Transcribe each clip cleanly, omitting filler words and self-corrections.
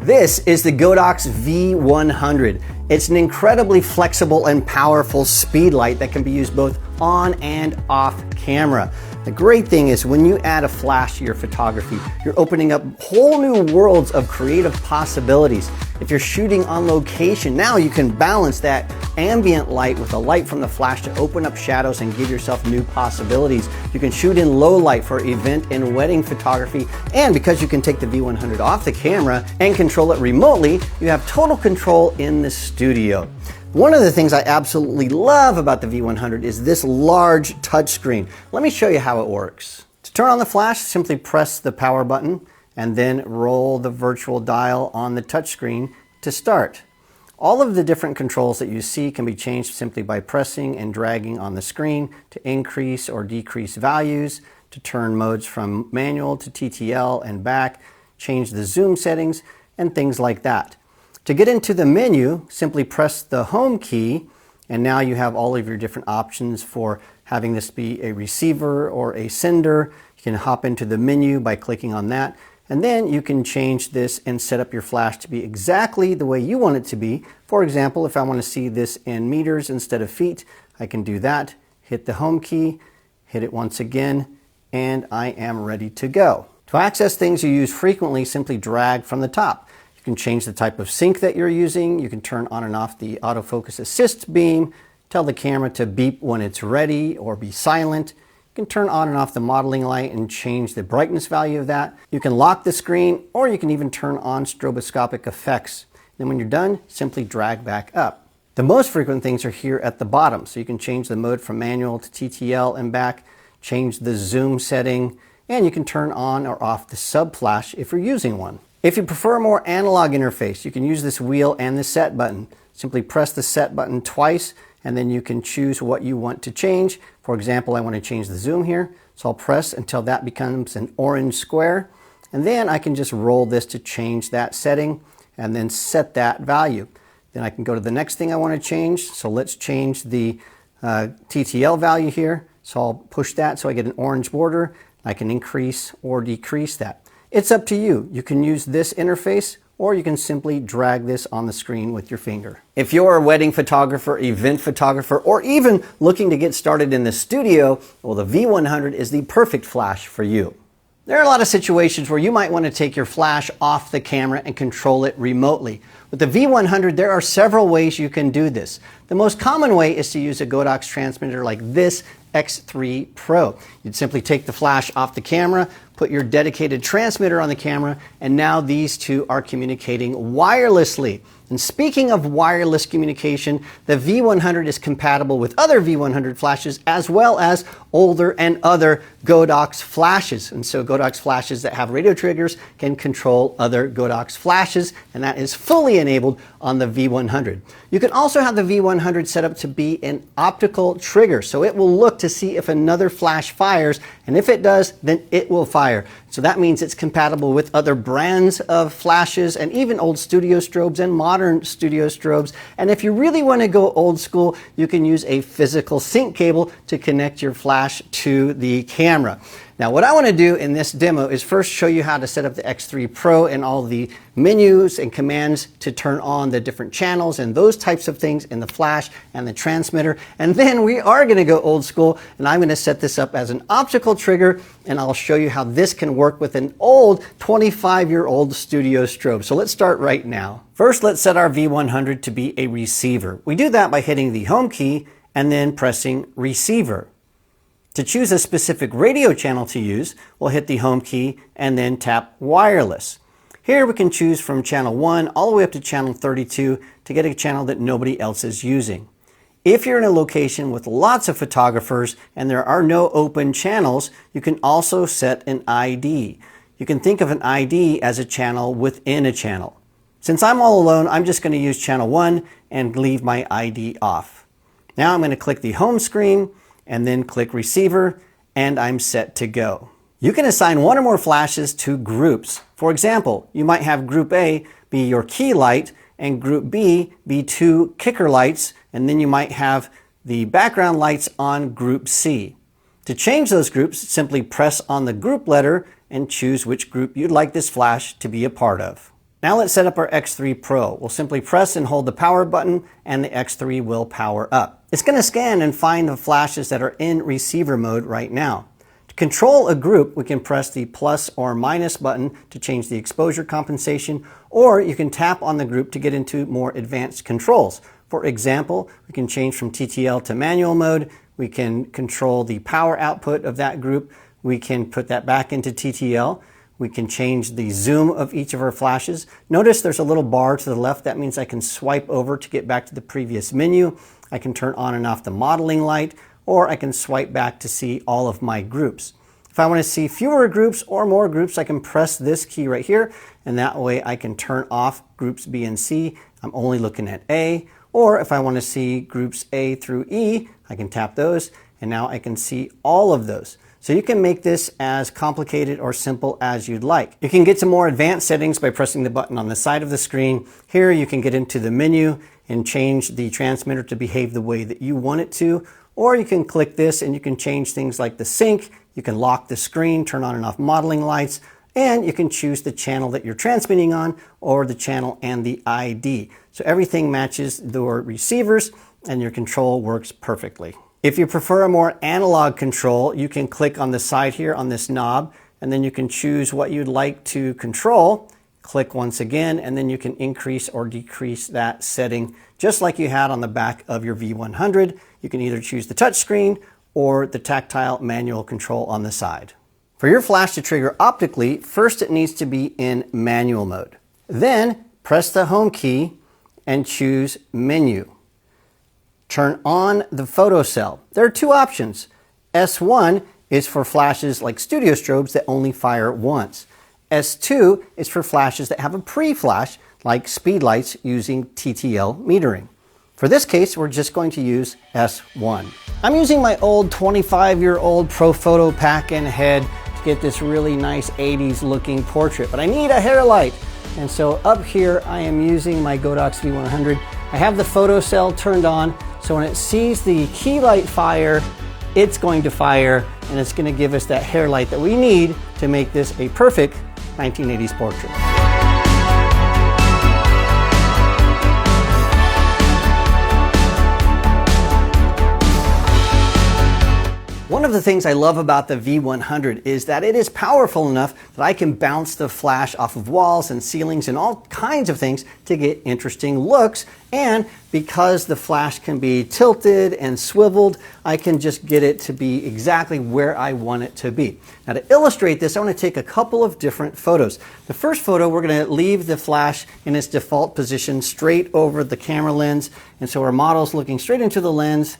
This is the Godox V100. It's an incredibly flexible and powerful speed light that can be used both on and off camera. The great thing is when you add a flash to your photography, you're opening up whole new worlds of creative possibilities. If you're shooting on location, now you can balance that ambient light with the light from the flash to open up shadows and give yourself new possibilities. You can shoot in low light for event and wedding photography, and because you can take the V100 off the camera and control it remotely, you have total control in the studio. One of the things I absolutely love about the V100 is this large touchscreen. Let me show you how it works. To turn on the flash, simply press the power button and then roll the virtual dial on the touchscreen to start. All of the different controls that you see can be changed simply by pressing and dragging on the screen to increase or decrease values, to turn modes from manual to TTL and back, change the zoom settings, and things like that. To get into the menu, simply press the home key, and now you have all of your different options for having this be a receiver or a sender. You can hop into the menu by clicking on that, and then you can change this and set up your flash to be exactly the way you want it to be. For example, if I want to see this in meters instead of feet, I can do that. Hit the home key, hit it once again, and I am ready to go. To access things you use frequently, simply drag from the top. You can change the type of sync that you're using. You can turn on and off the autofocus assist beam, tell the camera to beep when it's ready or be silent. You can turn on and off the modeling light and change the brightness value of that. You can lock the screen, or you can even turn on stroboscopic effects. Then when you're done, simply drag back up. The most frequent things are here at the bottom, so you can change the mode from manual to TTL and back, change the zoom setting, and you can turn on or off the sub flash if you're using one. If you prefer a more analog interface, you can use this wheel and the set button. Simply press the set button twice, and then you can choose what you want to change. For example, I want to change the zoom here, so I'll press until that becomes an orange square, and then I can just roll this to change that setting and then set that value. Then I can go to the next thing I want to change, so let's change the TTL value here. So I'll push that so I get an orange border. I can increase or decrease that. It's up to you. You can use this interface, or you can simply drag this on the screen with your finger. If you're a wedding photographer, event photographer, or even looking to get started in the studio, well, the V100 is the perfect flash for you. There are a lot of situations where you might want to take your flash off the camera and control it remotely. With the V100, there are several ways you can do this. The most common way is to use a Godox transmitter like this X3 Pro. You'd simply take the flash off the camera, put your dedicated transmitter on the camera, and now these two are communicating wirelessly. And speaking of wireless communication, the V100 is compatible with other V100 flashes as well as older and other Godox flashes. And so Godox flashes that have radio triggers can control other Godox flashes, and that is fully enabled on the V100. You can also have the V100 set up to be an optical trigger, so it will look to see if another flash fires, and if it does, then it will fire. So that means it's compatible with other brands of flashes and even old studio strobes and modern studio strobes. And if you really want to go old school, you can use a physical sync cable to connect your flash to the camera. Now, what I want to do in this demo is first show you how to set up the X3 Pro and all the menus and commands to turn on the different channels and those types of things in the flash and the transmitter. And then we are going to go old school, and I'm going to set this up as an optical trigger, and I'll show you how this can work with an old 25-year-old studio strobe. So let's start right now. First, let's set our V100 to be a receiver. We do that by hitting the home key and then pressing receiver. To choose a specific radio channel to use, we'll hit the home key and then tap wireless. Here we can choose from channel 1 all the way up to channel 32 to get a channel that nobody else is using. If you're in a location with lots of photographers and there are no open channels, you can also set an ID. You can think of an ID as a channel within a channel. Since I'm all alone, I'm just going to use channel 1 and leave my ID off. Now I'm going to click the home screen and then click receiver, and I'm set to go. You can assign one or more flashes to groups. For example, you might have group A be your key light and group B be two kicker lights, and then you might have the background lights on group C. To change those groups, simply press on the group letter and choose which group you'd like this flash to be a part of. Now let's set up our X3 Pro. We'll simply press and hold the power button and the X3 will power up. It's going to scan and find the flashes that are in receiver mode right now. To control a group, we can press the plus or minus button to change the exposure compensation, or you can tap on the group to get into more advanced controls. For example, we can change from TTL to manual mode. We can control the power output of that group. We can put that back into TTL. We can change the zoom of each of our flashes. Notice there's a little bar to the left. That means I can swipe over to get back to the previous menu. I can turn on and off the modeling light, or I can swipe back to see all of my groups. If I want to see fewer groups or more groups, I can press this key right here, and that way I can turn off groups B and C. I'm only looking at A. Or if I want to see groups A through E, I can tap those, and now I can see all of those. So you can make this as complicated or simple as you'd like. You can get to more advanced settings by pressing the button on the side of the screen. Here you can get into the menu and change the transmitter to behave the way that you want it to. Or you can click this and you can change things like the sync. You can lock the screen, turn on and off modeling lights, and you can choose the channel that you're transmitting on or the channel and the ID. So everything matches your receivers and your control works perfectly. If you prefer a more analog control, you can click on the side here on this knob, and then you can choose what you'd like to control. Click once again, and then you can increase or decrease that setting just like you had on the back of your V100. You can either choose the touch screen or the tactile manual control on the side. For your flash to trigger optically, first it needs to be in manual mode. Then press the home key and choose menu. Turn on the photo cell. There are two options. S1 is for flashes like studio strobes that only fire once. S2 is for flashes that have a pre-flash like speed lights using TTL metering. For this case, we're just going to use S1. I'm using my old 25-year-old Profoto pack and head to get this really nice 80s looking portrait, but I need a hair light. And so up here, I am using my Godox V100. I have the photo cell turned on, so when it sees the key light fire, it's going to fire, and it's going to give us that hair light that we need to make this a perfect 1980s portrait. One of the things I love about the V100 is that it is powerful enough that I can bounce the flash off of walls and ceilings and all kinds of things to get interesting looks. And because the flash can be tilted and swiveled, I can just get it to be exactly where I want it to be. Now to illustrate this, I want to take a couple of different photos. The first photo, we're going to leave the flash in its default position straight over the camera lens. And so our model's looking straight into the lens.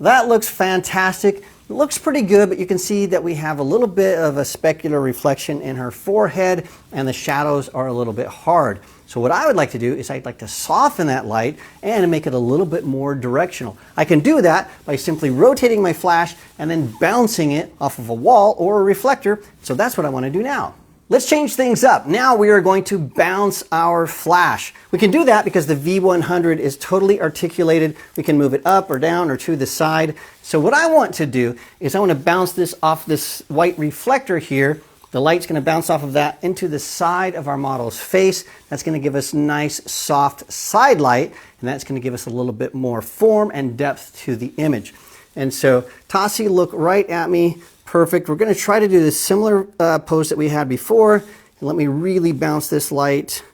That looks fantastic. It looks pretty good, but you can see that we have a little bit of a specular reflection in her forehead, and the shadows are a little bit hard. So what I would like to do is I'd like to soften that light and make it a little bit more directional. I can do that by simply rotating my flash and then bouncing it off of a wall or a reflector. So that's what I want to do now. Let's change things up. Now we are going to bounce our flash. We can do that because the V100 is totally articulated. We can move it up or down or to the side. So what I want to do is I want to bounce this off this white reflector here. The light's going to bounce off of that into the side of our model's face. That's going to give us nice soft side light, and that's going to give us a little bit more form and depth to the image. And so Tassi, look right at me. Perfect. We're going to try to do this similar pose that we had before. And let me really bounce this light.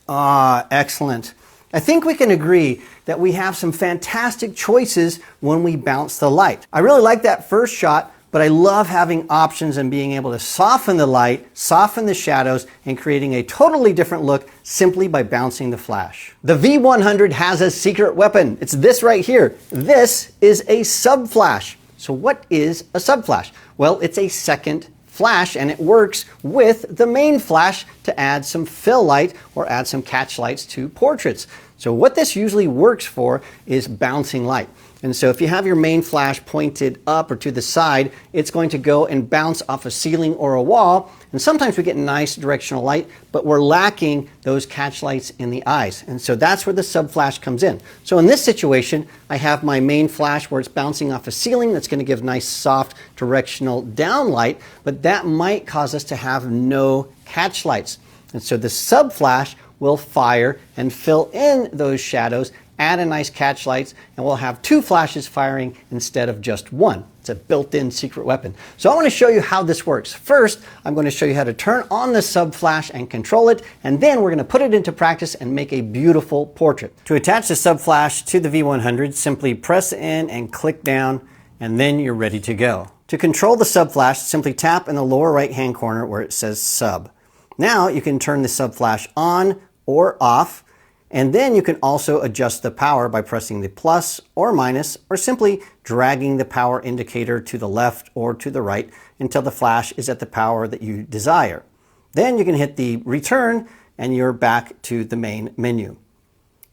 Ah, excellent. I think we can agree that we have some fantastic choices when we bounce the light. I really like that first shot, but I love having options and being able to soften the light, soften the shadows, and creating a totally different look simply by bouncing the flash. The V100 has a secret weapon. It's this right here. This is a sub-flash. So what is a sub-flash? Well, it's a second flash, and it works with the main flash to add some fill light or add some catch lights to portraits. So what this usually works for is bouncing light. And so if you have your main flash pointed up or to the side, it's going to go and bounce off a ceiling or a wall. And sometimes we get nice directional light, but we're lacking those catch lights in the eyes. And so that's where the sub-flash comes in. So in this situation, I have my main flash where it's bouncing off a ceiling. That's going to give nice, soft, directional down light, but that might cause us to have no catch lights. And so the sub flash will fire and fill in those shadows, add a nice catch lights, and we'll have 2 flashes firing instead of just 1. It's a built-in secret weapon. So I want to show you how this works. First, I'm going to show you how to turn on the sub flash and control it, and then we're going to put it into practice and make a beautiful portrait. To attach the sub flash to the V100, simply press in and click down, and then you're ready to go. To control the sub flash, simply tap in the lower right-hand corner where it says sub. Now you can turn the sub flash on or off, and then you can also adjust the power by pressing the plus or minus, or simply dragging the power indicator to the left or to the right until the flash is at the power that you desire. Then you can hit the return and you're back to the main menu.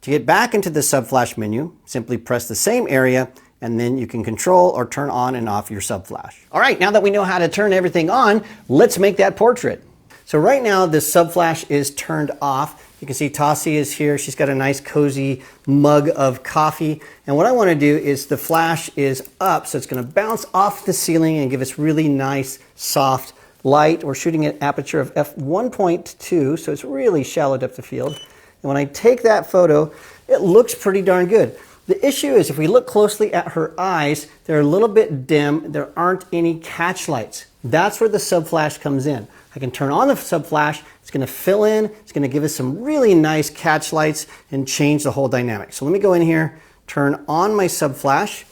To get back into the sub flash menu, simply press the same area and then you can control or turn on and off your sub flash. All right, now that we know how to turn everything on, let's make that portrait. So right now the sub flash is turned off. You can see Tassie is here. She's got a nice cozy mug of coffee. And what I want to do is the flash is up, so it's going to bounce off the ceiling and give us really nice, soft light. We're shooting at aperture of f1.2, so it's really shallow depth of field. And when I take that photo, it looks pretty darn good. The issue is if we look closely at her eyes, they're a little bit dim. There aren't any catch lights. That's where the sub flash comes in. I can turn on the sub flash. It's going to fill in. It's going to give us some really nice catch lights and change the whole dynamic. So let me go in here, turn on my sub flash,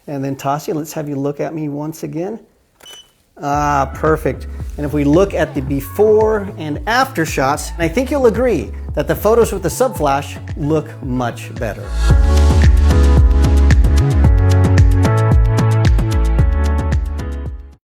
and then Tassia, let's have you look at me once again. Ah, perfect. And if we look at the before and after shots, I think you'll agree that the photos with the sub flash look much better.